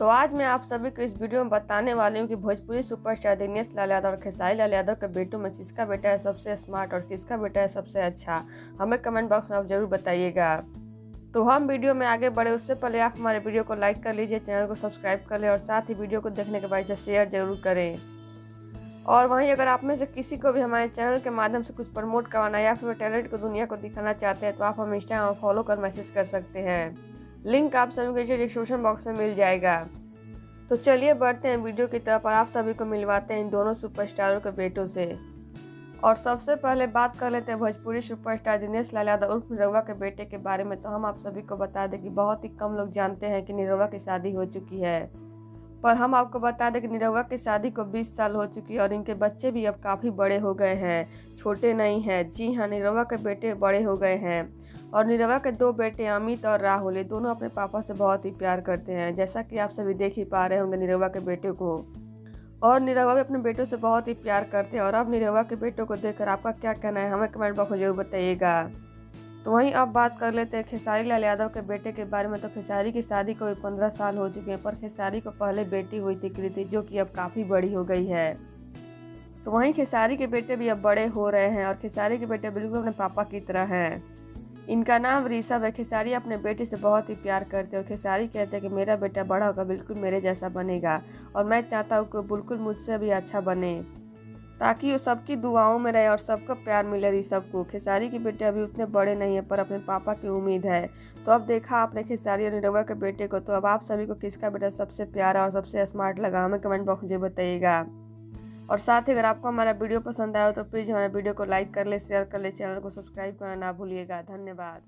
तो आज मैं आप सभी को इस वीडियो में बताने वाली हूँ कि भोजपुरी सुपरस्टार दिनेश लाल यादव और खेसारी लाल यादव के बेटों में किसका बेटा है सबसे स्मार्ट और किसका बेटा है सबसे अच्छा। हमें कमेंट बॉक्स में आप जरूर बताइएगा। तो हम वीडियो में आगे बढ़े उससे पहले आप हमारे वीडियो को लाइक कर लीजिए, चैनल को सब्सक्राइब कर लें और साथ ही वीडियो को देखने के बाद इसे शेयर जरूर करें। और वहीं अगर आप में से किसी को भी हमारे चैनल के माध्यम से कुछ प्रमोट करवाना या फिर टैलेंट को दुनिया को दिखाना चाहते हैं तो आप हमें इंस्टाग्राम फॉलो कर मैसेज कर सकते हैं। लिंक आप सभी को डिस्क्रिप्शन बॉक्स में मिल जाएगा। तो चलिए बढ़ते हैं वीडियो की तरफ और आप सभी को मिलवाते हैं इन दोनों सुपरस्टारों के बेटों से। और सबसे पहले बात कर लेते हैं भोजपुरी सुपरस्टार दिनेश लाल यादव उर्फ निरहुआ के बेटे के बारे में। तो हम आप सभी को बता दें कि बहुत ही कम लोग जानते हैं कि निरहुआ की शादी हो चुकी है, पर हम आपको बता दें कि निरहुआ की शादी को 20 साल हो चुकी है और इनके बच्चे भी अब काफ़ी बड़े हो गए हैं, छोटे नहीं हैं। जी हाँ, निरहुआ के बेटे बड़े हो गए हैं और निरहुआ के 2 बेटे अमित और राहुल, ये दोनों अपने पापा से बहुत ही प्यार करते हैं, जैसा कि आप सभी देख ही पा रहे होंगे निरहुआ के बेटे को। और निरहुआ भी अपने बेटों से बहुत ही प्यार करते हैं। और अब निरहुआ के बेटों को देखकर आपका क्या कहना है हमें कमेंट बॉक्स में जरूर बताइएगा। तो वहीं अब बात कर लेते हैं खेसारी लाल यादव के बेटे के बारे में। तो खेसारी की शादी को भी 15 साल हो चुके हैं, पर खेसारी को पहले बेटी हुई थी कृति, जो कि अब काफ़ी बड़ी हो गई है। तो वहीं खेसारी के बेटे भी अब बड़े हो रहे हैं और खेसारी के बेटे बिल्कुल अपने पापा की तरह हैं। इनका नाम ऋषभ है। खेसारी अपने बेटे से बहुत ही प्यार करते हैं और खेसारी कहते हैं कि मेरा बेटा बड़ा होगा बिल्कुल मेरे जैसा बनेगा और मैं चाहता हूँ कि बिल्कुल मुझसे भी अच्छा बने, ताकि वो सबकी दुआओं में रहे और सबका प्यार मिले ऋषभ को। खेसारी के बेटे अभी उतने बड़े नहीं है पर अपने पापा की उम्मीद है। तो अब देखा आपने खेसारी और निरहुआ के बेटे को, तो अब आप सभी को किसका बेटा सबसे प्यारा और सबसे स्मार्ट लगा हमें कमेंट बॉक्स में बताइएगा। और साथ ही अगर आपको हमारा वीडियो पसंद आया हो तो प्लीज़ हमारे वीडियो को लाइक कर ले, शेयर कर ले, चैनल को सब्सक्राइब करना ना भूलिएगा। धन्यवाद।